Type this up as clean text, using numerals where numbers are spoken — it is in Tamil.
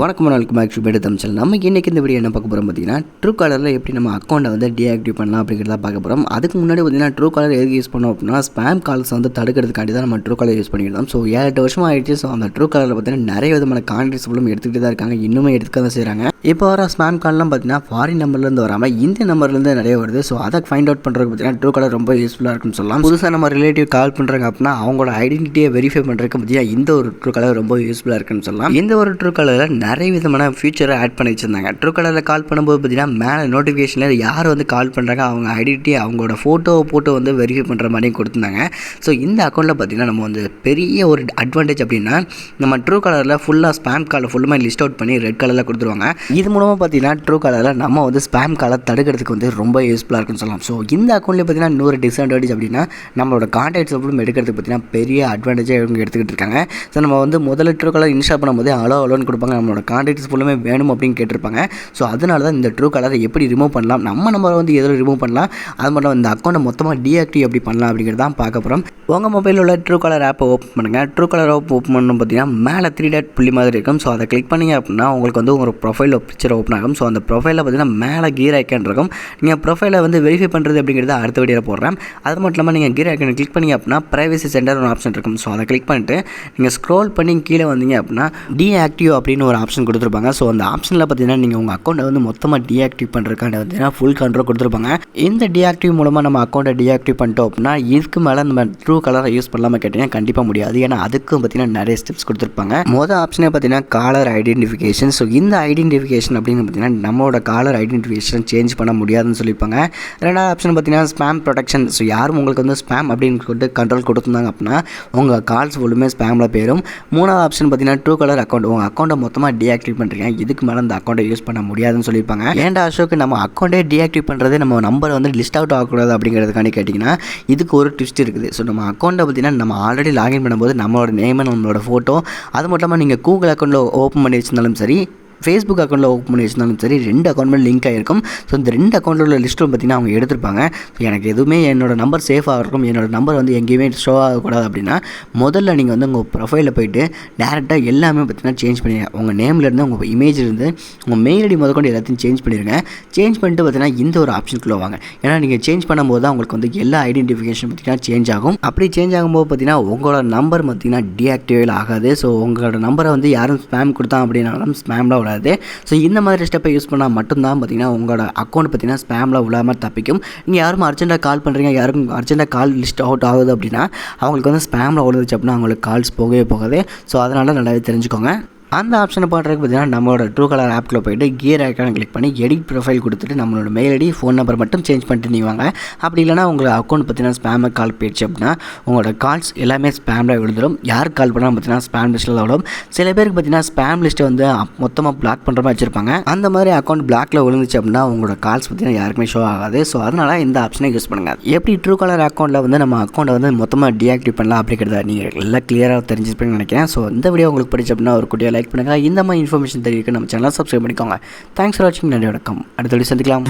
வணக்கம் நாளைக்கு மேக்ஸ் பேட்டு தமிச்சல் நமக்கு இன்றைக்கி இந்த வீடியோ என்ன பார்க்க போகிறோம் பார்த்தீங்கன்னா ட்ரூ காலரில் எப்படி நம்ம அக்கௌண்ட்டை வந்து டீஆக்டிவ் பண்ணலாம் அப்படிங்கிறத பார்க்க போகிறோம். அதுக்கு முன்னாடி பார்த்தீங்கன்னா ட்ரூ காலர் எதுக்கு யூஸ் பண்ணோம் அப்படின்னா ஸ்பாம் கால்ஸ் வந்து தடுக்கிறதுக்காண்டி தான் நம்ம ட்ரூ காலர் யூஸ் பண்ணியிருந்தோம். ஸோ 7-8 வருஷம் ஆகிடுச்சு. ஸோ அந்த ட்ரூ காலரில் பார்த்தீங்கன்னா நிறைய விதமான கான்டாக்ட்ஸ் ஃபுல்லும் எடுத்துக்கிட்டு தான் இருக்காங்க, இன்னுமே எடுத்துக்க தான் செய்கிறாங்க. இப்போ வர ஸ்பாம் கால்லாம் பார்த்தீங்கன்னா ஃபாரின் நம்பர்லேருந்து வராமல் இந்திய நம்பர்லேருந்து நிறைய வருது. ஸோ அதை ஃபைண்ட் அவுட் பண்ணுறதுக்கு பார்த்தீங்கன்னா ட்ரூ காலர் ரொம்ப யூஸ்ஃபுல்லாக இருக்குன்னு சொல்லலாம். புதுசாக நம்ம ரிலேட்டிவ் கால் பண்ணுறாங்க அப்படின்னா அவங்களோட ஐடென்டிட்டியை வெரிஃபை பண்ணுறதுக்கு பார்த்தீங்கன்னா இந்த ஒரு ட்ரூ காலர் ரொம்ப யூஸ்ஃபுல்லாக இருக்குன்னு சொல்லலாம். இந்த ஒரு ட்ரூ காலரில் நிறைய விதமான ஃபியூச்சரை ஆட் பண்ணி வச்சுருந்தாங்க. ட்ரூ காலரில் கால் பண்ணும்போது பார்த்தீங்கன்னா மேலே நோட்டிஃபிகேஷனில் யார் வந்து கால் பண்ணுறாங்க அவங்க ஐடென்டிட்டி அவங்களோட ஃபோட்டோவை போட்டு வந்து வெரிஃபை பண்ணுற மாதிரியும் கொடுத்துருந்தாங்க. ஸோ இந்த அக்கௌண்ட்டில் பார்த்தீங்கன்னா நம்ம வந்து பெரிய ஒரு அட்வான்டேஜ் அப்படின்னா நம்ம ட்ரூ காலரில் ஃபுல்லாக ஸ்பாம் காலை ஃபுல்லுமே லிஸ்ட் அவுட் பண்ணி ரெட் கலரில் கொடுத்துருவாங்க. இது மூலமாக பார்த்தீங்கன்னா ட்ரூ காலரில் நம்ம வந்து ஸ்பாம் காலை தடுக்கிறதுக்கு வந்து ரொம்ப யூஸ்ஃபுல்லாக இருக்குன்னு சொல்லலாம். ஸோ இந்த அக்கௌண்ட்லேயே பார்த்தீங்கன்னா இன்னொரு டிஸ்அட்வான்டேஜ் அப்படின்னா நம்மளோட கான்டாக்ட்ஸ் ஃபுல்லும் எடுக்கிறதுக்கு பார்த்தீங்கன்னா பெரிய அட்வான்டேஜாக இவங்க எடுத்துக்கிட்டு இருக்காங்க. ஸோ நம்ம வந்து முதல்ல ட்ரூ காலர் இன்ஸ்டால் பண்ணும்போது அலோன்னு கொடுப்பாங்க, நம்மளோட கான்டாக்ட்ஸ் ஃபுல்லுமே வேணும் அப்படின்னு கேட்டிருப்பாங்க. ஸோ அதனால தான் இந்த ட்ரூ காலரை எப்படி ரிமூவ் பண்ணலாம், நம்ம நம்பரை வந்து எதில் ரிமூவ் பண்ணலாம், அது மட்டும் இந்த அக்கௌண்ட்டை மொத்தமாக டீஆக்டிவ் எப்படி பண்ணலாம் அப்படிங்கிறது தான் பார்க்க போகிறோம். உங்கள் மொபைலில் உள்ள ட்ரூ காலர் ஆப்பை ஓப்பன் பண்ணுங்கள். ட்ரூ காலர் ஆப் ஓப்பன் பண்ணணும் பார்த்தீங்கன்னா மேலே 3 டாட் புள்ளி மாதிரி இருக்கும். ஸோ அதை கிளிக் பண்ணிங்க அப்படின்னா உங்களுக்கு வந்து உங்கள் ப்ரொஃபைல் பிக்சர் ஓப்பன் ஆகும். ஸோ அந்த ப்ரொஃபைலில் பார்த்தீங்கன்னா மேலே கீர் ஐக்கான் இருக்கும். நீங்கள் ப்ரொஃபைலை வந்து வெரிஃபை பண்ணுறது அப்படிங்கிறது அடுத்த வீடியோவில் போடுறேன். அது மட்டும் இல்லாமல் நீங்கள் கீர் ஐக்கானை கிளிக் பண்ணிங்க அப்படின்னா ப்ரைவசி சென்டர் ஒரு ஆப்ஷன் இருக்கும். ஸோ அதை கிளிக் பண்ணிட்டு நீங்கள் ஸ்க்ரோல் பண்ணி கீழே வந்தீங்க அப்படின்னா டீஆக்டிவ் அப்படின்னு ஒரு ஆப்ஷன் கொடுத்துருப்பாங்க. ஸோ அந்த ஆப்ஷனில் பார்த்தீங்கன்னா நீங்கள் உங்கள் அக்கௌண்ட்டை வந்து மொத்தமாக டீஆக்டிவ் பண்ணுறதுக்காண்டி பார்த்தீங்கன்னா ஃபுல் கண்ட்ரோல் கொடுத்துருப்பாங்க. இந்த டீஆக்டிவ் மூலமாக நம்ம அக்கௌண்ட்டை டீஆக்டிவ் பண்ணிட்டோம் அப்படின்னா இதுக்கு மேலே நம்ம ட்ரூ கலரை யூஸ் பண்ணலாமல் கேட்டிங்கன்னா கண்டிப்பாக முடியாது. ஏன்னா அதுக்கும் பார்த்தீங்கன்னா நிறைய ஸ்டெப்ஸ் கொடுத்துருப்பாங்க. மொதல் ஆப்ஷனே பார்த்தீங்கன்னா காலர் ஐடென்டிஃபிகேஷன். ஸோ இந்த ஐடென்டிஃபிகேஷன் அப்படின்னு பார்த்தீங்கன்னா நம்மளோட காலர் ஐடென்டிஃபிகேஷன் சேஞ்ச் பண்ண முடியாதுன்னு சொல்லியிருப்பாங்க. ரெண்டாவது ஆப்ஷன் பார்த்தீங்கன்னா ஸ்பாம் ப்ரொடெக்ஷன். ஸோ யாரும் உங்களுக்கு வந்து ஸ்பாம் அப்படின்னு சொல்லிட்டு கண்ட்ரோல் கொடுத்துருந்தாங்க அப்படின்னா உங்கள் கால்ஸ் ஃபுல்லுமே ஸ்பாமில் போயிடும். மூணாவது ஆப்ஷன் பார்த்தீங்கன்னா ட்ரூ கலர் அக்கௌண்ட். உங்கள் அக்கௌண்ட்டை மொத்தமாக டீஆக்டிவ் பண்ணுறீங்க, இதுக்கு மேலே அந்த அக்கௌண்ட்டை யூஸ் பண்ண முடியாதுன்னு சொல்லியிருப்பாங்க. ஏன்டா அசோக் நம்ம அக்கௌண்ட்டே டீஆக்டிவ் பண்ணுறது நம்ம நம்பர் வந்து லிஸ்ட் அவுட் ஆகக்கூடாது அப்படிங்கிறதுக்காண்டி கேட்டிங்கன்னா இதுக்கு ஒரு ட்விஸ்ட் இருக்குது. ஸோ நம்ம அக்கௌண்ட்டை பார்த்தீங்கன்னா நம்ம ஆல்ரெடி லாகின் பண்ணும்போது நம்மளோட நேம் நம்மளோட ஃபோட்டோ அது மட்டும் இல்லாமல் நீங்கள் கூகுள் அக்கௌண்ட்டில் ஓப்பன் பண்ணி வச்சிருந்தாலும் சரி, ஃபேஸ்புக் அக்கௌண்ட்டில் ஓப்பன் பண்ணி வச்சிருந்தாலும் சரி, 2 அக்கௌண்ட்மே லிங்க் ஆகிருக்கும். ஸோ இந்த 2 அக்கௌண்ட்டில் லிஸ்ட்டும் பார்த்திங்கன்னா அவங்க எடுத்திருப்பாங்க. ஸோ எனக்கு எதுவுமே என்னோடய நம்பர் சேஃபாக இருக்கும், என்னோடய நம்பர் வந்து எங்கேயுமே ஷோ ஆகக்கூடாது அப்படின்னா முதல்ல நீங்கள் வந்து உங்கள் ப்ரொஃபைலில் போய்ட்டு டேரெக்டாக எல்லாமே பார்த்திங்கன்னா சேஞ்ச் பண்ணிடுங்க. உங்கள் நேம்லேருந்து உங்கள் இமேஜ்லேருந்து உங்கள் மெயில் ஐடி முதற்கொண்டு எல்லாத்தையும் சேஞ்ச் பண்ணிடுங்க. சேஞ்ச் பண்ணிட்டு பார்த்திங்கன்னா இந்த ஒரு ஆப்ஷனுக்குள்ளே வாங்க. ஏன்னா நீங்கள் சேஞ்ச் பண்ணும்போது தான் உங்களுக்கு வந்து எல்லா ஐடென்டிஃபிகேஷன் பார்த்திங்கன்னா சேஞ்ச் ஆகும். அப்படி சேஞ்ச் ஆகும்போது பார்த்திங்கன்னா உங்களோட நம்பர் பார்த்திங்கன்னா டீஆக்டிவேட் ஆகாது. ஸோ உங்களோட நம்பரை வந்து யாரும் ஸ்பாம் கொடுத்தா அப்படின்னாலும் ஸ்பாமில் விடாது. ஸோ இந்த மாதிரி ஸ்டெப்பை யூஸ் பண்ணால் மட்டும்தான் பார்த்தீங்கன்னா உங்களோட அக்கௌண்ட் பார்த்தீங்கன்னா ஸ்பாமில் விழாமல் தப்பிக்கும். நீங்கள் யாரும் அர்ஜென்ட்டாக கால் பண்ணுறீங்க, யாருக்கும் அர்ஜென்ட்டாக கால் லிஸ்ட் அவுட் ஆகுது அப்படின்னா அவங்களுக்கு வந்து ஸ்பாமில் விழுந்துச்சு அப்படின்னா அவங்களுக்கு கால்ஸ் போகவே போகாது. ஸோ அதனால் நல்லாவே தெரிஞ்சுக்கோங்க. அந்த ஆப்ஷனை பண்ணுறதுக்கு பார்த்தீங்கன்னா நம்மளோட ட்ரூ கலர் ஆப்பில் போய்ட்டு கியர் ஐக்கானை கிளிக் பண்ணி எடிட் ப்ரொஃபைல் கொடுத்துட்டு நம்மளோட மெயில் ஐடி ஃபோன் நம்பர் மட்டும் சேஞ்ச் பண்ணிட்டு நீவாங்க. அப்படி இல்லைனா உங்களோட அக்கௌண்ட் பார்த்தீங்கன்னா ஸ்பாமை கால் போயிடுச்சு அப்படின்னா உங்களோட கால்ஸ் எல்லாமே ஸ்பாமில் விழுந்துடும். யார் கால் பண்ணாலும் பார்த்தீங்கன்னா ஸ்பாம் லிஸ்ட்டில் தான் விடும். சில பேருக்கு பார்த்தீங்கன்னா ஸ்பாம் லிஸ்ட்டை வந்து மொத்தமாக பிளாக் பண்ணுற மாதிரி வச்சுருப்பாங்க. அந்த மாதிரி அக்கௌண்ட் பிளாக்ல விழுந்துச்சு அப்படின்னா உங்களோட கால்ஸ் பார்த்தீங்கன்னா யாருக்குமே ஷோ ஆகாது. ஸோ அதனால் இந்த ஆப்ஷனை யூஸ் பண்ணுங்கள். எப்படி ட்ரூ கலர் அக்கௌண்ட்டில் வந்து நம்ம அக்கௌண்ட்டை வந்து மொத்தமாக டீஆக்டிவ் பண்ணலாம் அப்படிங்கிறத நீங்கள் எல்லாம் கிளியராக தெரிஞ்சுப்பீங்கன்னு நினைக்கிறேன். ஸோ இந்த வீடியோ உங்களுக்கு பிடிச்ச அப்படின்னா ஒரு குட்டியாக லைக் பண்ணுங்கள். இந்த மாதிரி இன்ஃபர்மேஷன் தெரிவிக்க நம்ம சேனலை சப்ஸ்கிரைப் பண்ணிக்கோங்க. தேங்க்ஸ் ஃபார் வாட்சிங். நன்றி, வணக்கம். அடுத்த வீடியோ சந்திக்கலாம்.